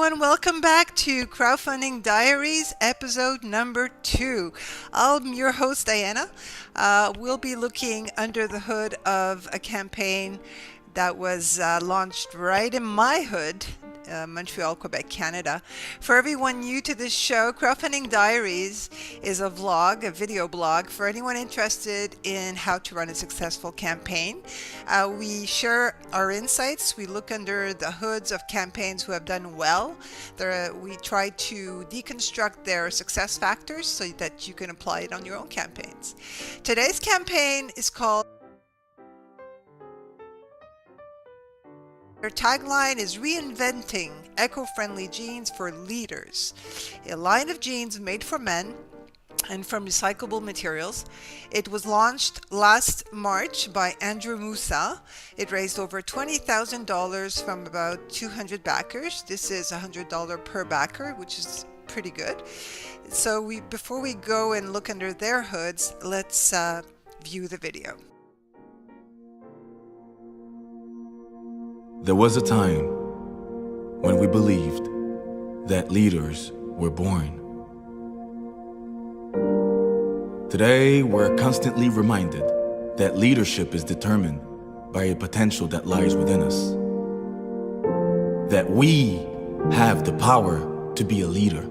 everyone, welcome back to Crowdfunding Diaries, episode number 2. I'm your host, Diana. We'll be looking under the hood of a campaign that was launched right in my hood, Montreal, Quebec, Canada. For everyone new to this show, Crowdfunding Diaries is a vlog, a video blog for anyone interested in how to run a successful campaign. We share our insights. We look under the hoods of campaigns who have done well. We try to deconstruct their success factors so that you can apply it on your own campaigns. Today's campaign is called Their tagline is Reinventing Eco-Friendly Jeans for Leaders, a line of jeans made for men and from recyclable materials. It was launched last March by Andrew MOUSSA. It raised over $20,000 from about 200 backers. This is $100 per backer, which is pretty good. So before we go and look under their hoods, let's view the video. There was a time when we believed that leaders were born. Today, we're constantly reminded that leadership is determined by a potential that lies within us. That we have the power to be a leader.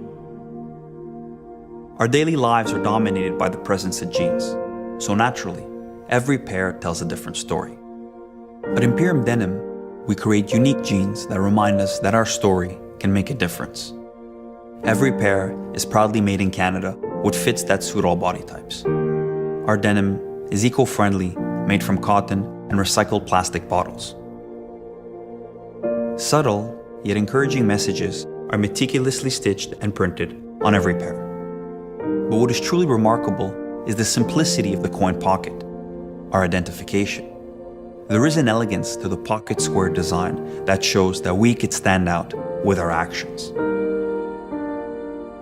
Our daily lives are dominated by the presence of jeans, so naturally, every pair tells a different story. At Imperium Denim, we create unique jeans that remind us that our story can make a difference. Every pair is proudly made in Canada, which fits that suit all body types. Our denim is eco-friendly, made from cotton and recycled plastic bottles. Subtle, yet encouraging messages are meticulously stitched and printed on every pair. But what is truly remarkable is the simplicity of the coin pocket, our identification. There is an elegance to the pocket square design that shows that we could stand out with our actions.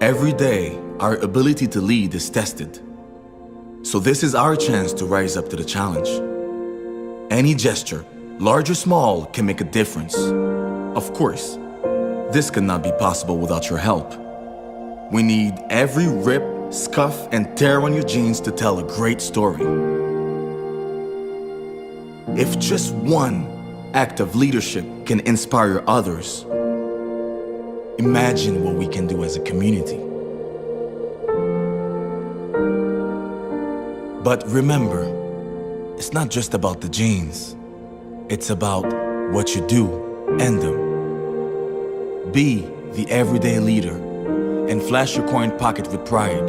Every day, our ability to lead is tested. So this is our chance to rise up to the challenge. Any gesture, large or small, can make a difference. Of course, this could not be possible without your help. We need every rip, scuff, and tear on your jeans to tell a great story. If just one act of leadership can inspire others, imagine what we can do as a community. But remember, it's not just about the jeans. It's about what you do and them. Be the everyday leader and flash your coin pocket with pride.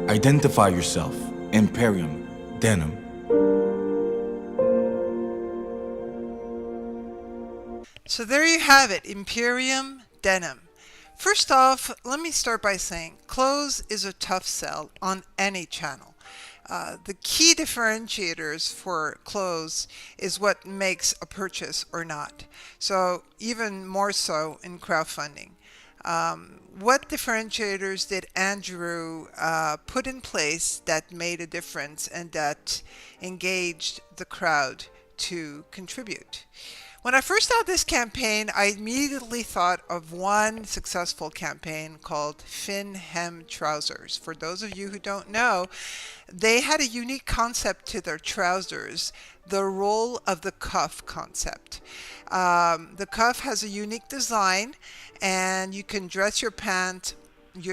Identify yourself, Imperium Denim. So there you have it, Imperium Denim. First off, let me start by saying clothes is a tough sell on any channel. The key differentiators for clothes is what makes a purchase or not. So even more so in crowdfunding. What differentiators did Andrew put in place that made a difference and that engaged the crowd to contribute? When I first saw this campaign, I immediately thought of one successful campaign called Fin Hem Trousers. For those of you who don't know, they had a unique concept to their trousers, the roll of the cuff concept. The cuff has a unique design, and you can dress your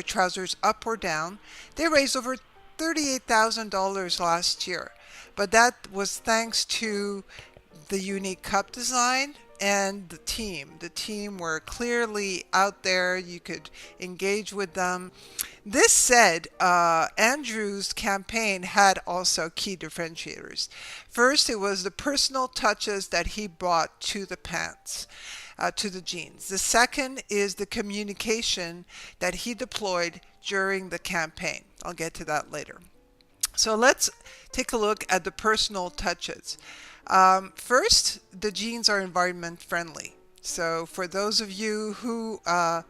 trousers up or down. They raised over $38,000 last year, but that was thanks to the unique cup design and the team. The team were clearly out there. You could engage with them. This said, Andrew's campaign had also key differentiators. First, it was the personal touches that he brought to the pants, to the jeans. The second is the communication that he deployed during the campaign. I'll get to that later. So let's take a look at the personal touches. First, the jeans are environment friendly. So for those of you who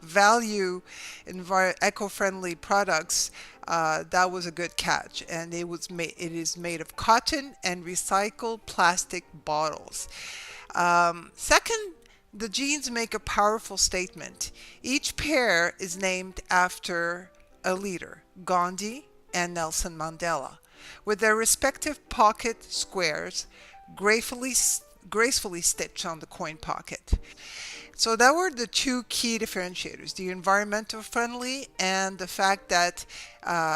value eco-friendly products, that was a good catch. And it is made of cotton and recycled plastic bottles. Second, The jeans make a powerful statement. Each pair is named after a leader, Gandhi and Nelson Mandela, with their respective pocket squares gracefully stitched on the coin pocket. So that were the two key differentiators, the environmental friendly and the fact that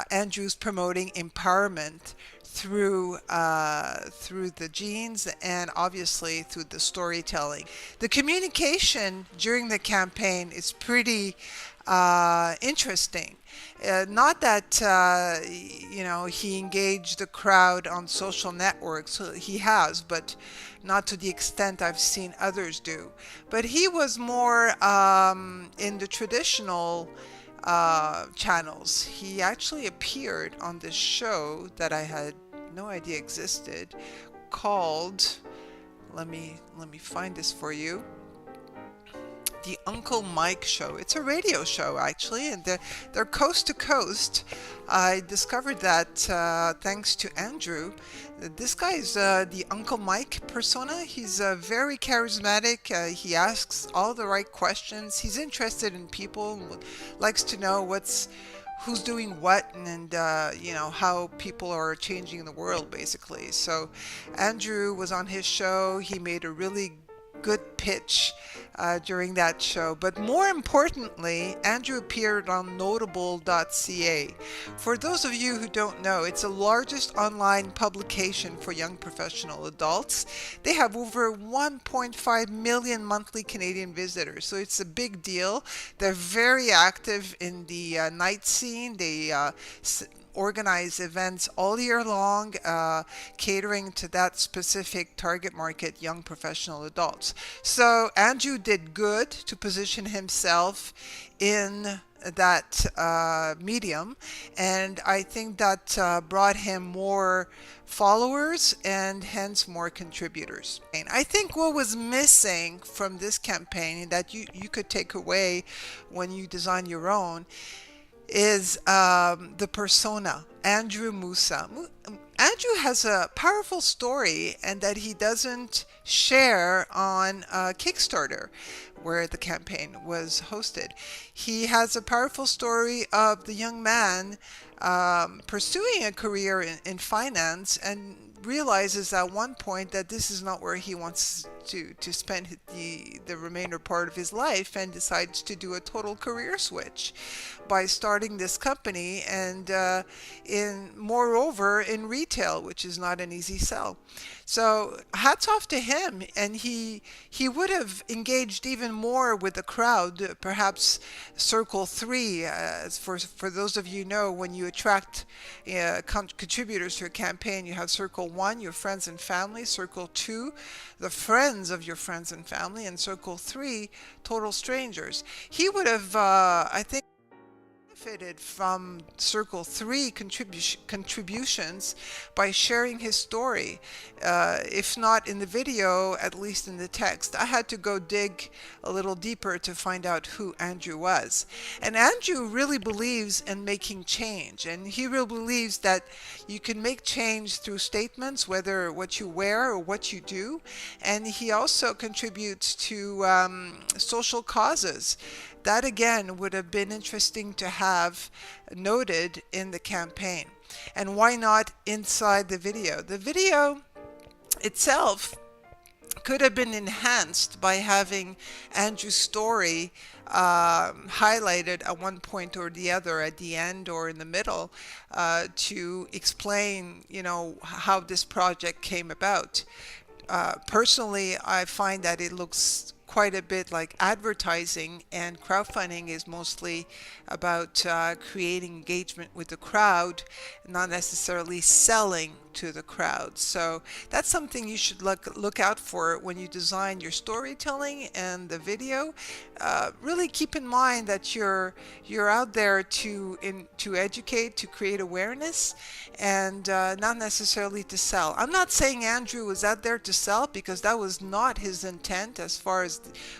Andrew's promoting empowerment through the jeans and obviously through the storytelling. The communication during the campaign is pretty interesting. Not that he engaged the crowd on social networks. He has, but not to the extent I've seen others do. But he was more in the traditional channels. He actually appeared on this show that I had no idea existed, called, let me find this for you, the Uncle Mike Show. It's a radio show actually, and they're coast to coast. I discovered that thanks to Andrew. This guy is the Uncle Mike persona. He's very charismatic. He asks all the right questions. He's interested in people, likes to know who's doing what, and how people are changing the world basically. So Andrew was on his show. He made a really good pitch during that show. But more importantly, Andrew appeared on Notable.ca. For those of you who don't know, it's the largest online publication for young professional adults. They have over 1.5 million monthly Canadian visitors, so it's a big deal. They're very active in the night scene. They organize events all year long, catering to that specific target market, young professional adults. So Andrew did good to position himself in that medium, and I think that brought him more followers and hence more contributors. And I think what was missing from this campaign that you could take away when you design your own is the persona, Andrew MOUSSA. Andrew has a powerful story, and that he doesn't share on Kickstarter, where the campaign was hosted. He has a powerful story of the young man pursuing a career in finance and realizes at one point that this is not where he wants to spend the remainder part of his life, and decides to do a total career switch by starting this company, and moreover in retail, which is not an easy sell. So hats off to him, and he would have engaged even more with the crowd, perhaps Circle 3. For those of you know, when you attract contributors to a campaign, you have Circle 1, your friends and family, Circle 2, the friends of your friends and family, and Circle 3, total strangers. He would have, I think, benefited from Circle 3 contributions by sharing his story, if not in the video, at least in the text. I had to go dig a little deeper to find out who Andrew was. And Andrew really believes in making change, and he really believes that you can make change through statements, whether what you wear or what you do. And he also contributes to social causes. That again would have been interesting to have noted in the campaign. And why not inside the video? The video itself could have been enhanced by having Andrew's story highlighted at one point or the other, at the end or in the middle, to explain, how this project came about. Personally, I find that it looks quite a bit like advertising, and crowdfunding is mostly about creating engagement with the crowd, not necessarily selling to the crowd. So that's something you should look out for when you design your storytelling and the video. Really keep in mind that you're out there to educate, to create awareness, and not necessarily to sell. I'm not saying Andrew was out there to sell, because that was not his intent as far as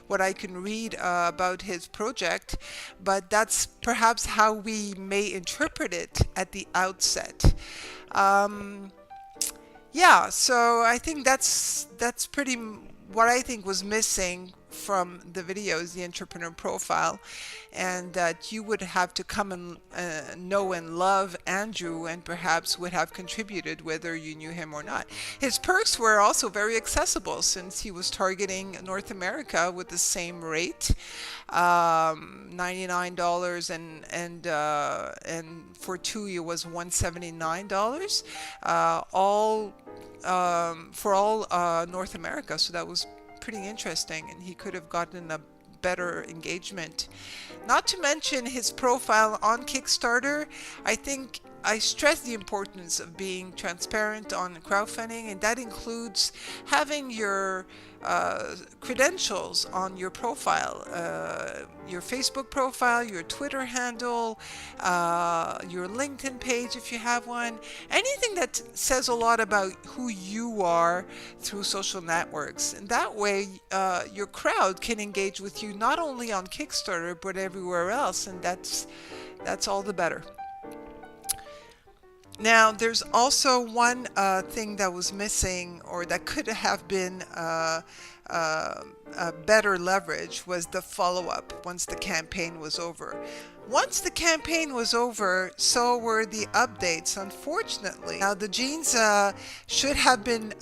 what I can read about his project, but that's perhaps how we may interpret it at the outset. Yeah, so I think that's pretty what I think was missing from the videos, the entrepreneur profile, and that you would have to come and know and love Andrew, and perhaps would have contributed whether you knew him or not. His perks were also very accessible since he was targeting North America with the same rate, $99, and for two it was $179, all for all North America. So that was pretty interesting, and he could have gotten a better engagement. Not to mention his profile on Kickstarter. I think I stress the importance of being transparent on crowdfunding, and that includes having your credentials on your profile, your Facebook profile, your Twitter handle, your LinkedIn page if you have one, anything that says a lot about who you are through social networks. And that way your crowd can engage with you not only on Kickstarter but everywhere else, and that's all the better. Now, there's also one thing that was missing, or that could have been a better leverage, was the follow-up once the campaign was over. Once the campaign was over, so were the updates, unfortunately. Now, the jeans should have been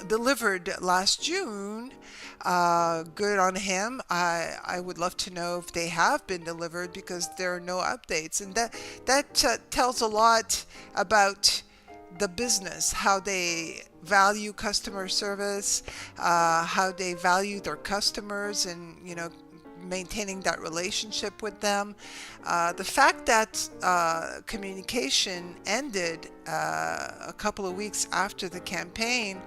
delivered last June. Good on him. I would love to know if they have been delivered, because there are no updates, and that tells a lot about the business, how they value customer service, how they value their customers, and maintaining that relationship with them. The fact that communication ended a couple of weeks after the campaign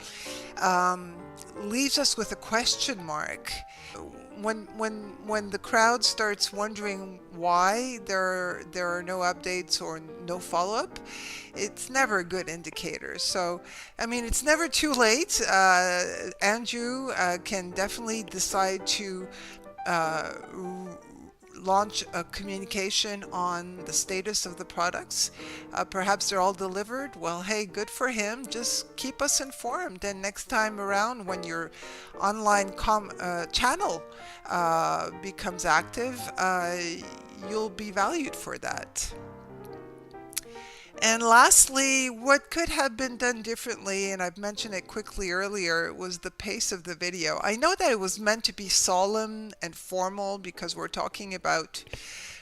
leaves us with a question mark. When the crowd starts wondering why there are no updates or no follow-up, it's never a good indicator. So, I mean, it's never too late. Andrew can definitely decide to launch a communication on the status of the products. Perhaps they're all delivered. Well, hey, good for him. Just keep us informed, and next time around when your online channel becomes active, you'll be valued for that. And lastly, what could have been done differently, and I've mentioned it quickly earlier, was the pace of the video. I know that it was meant to be solemn and formal because we're talking about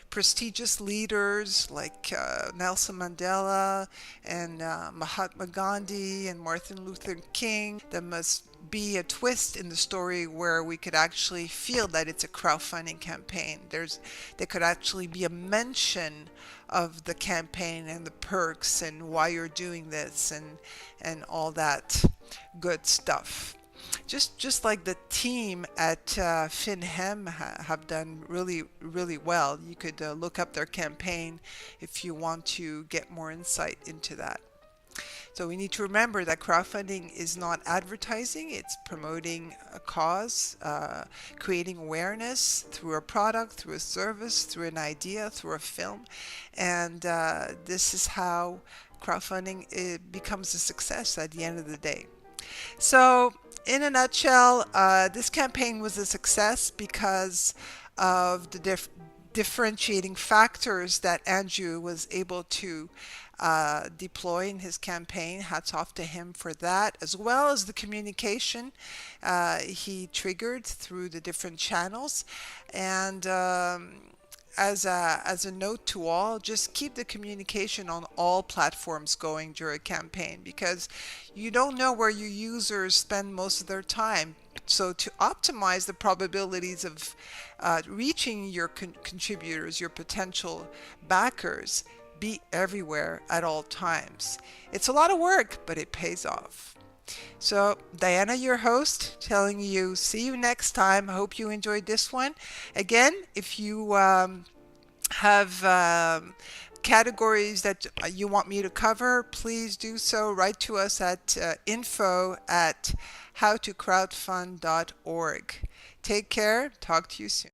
prestigious leaders like Nelson Mandela and Mahatma Gandhi and Martin Luther King. There must be a twist in the story where we could actually feel that it's a crowdfunding campaign. There could actually be a mention of the campaign and the perks and why you're doing this and all that good stuff. Just like the team at FinHem have done really well. You could look up their campaign if you want to get more insight into that. So we need to remember that crowdfunding is not advertising, it's promoting a cause, creating awareness through a product, through a service, through an idea, through a film. And this is how crowdfunding becomes a success at the end of the day. So in a nutshell, this campaign was a success because of the differentiating factors that Andrew was able to deploy in his campaign. Hats off to him for that, as well as the communication he triggered through the different channels. And as a note to all, just keep the communication on all platforms going during a campaign, because you don't know where your users spend most of their time. So to optimize the probabilities of reaching your contributors, your potential backers, be everywhere at all times. It's a lot of work, but it pays off. So Diana, your host, telling you see you next time. I hope you enjoyed this one. Again, if you have categories that you want me to cover, please do so. Write to us at info@howtocrowdfund.org. Take care. Talk to you soon.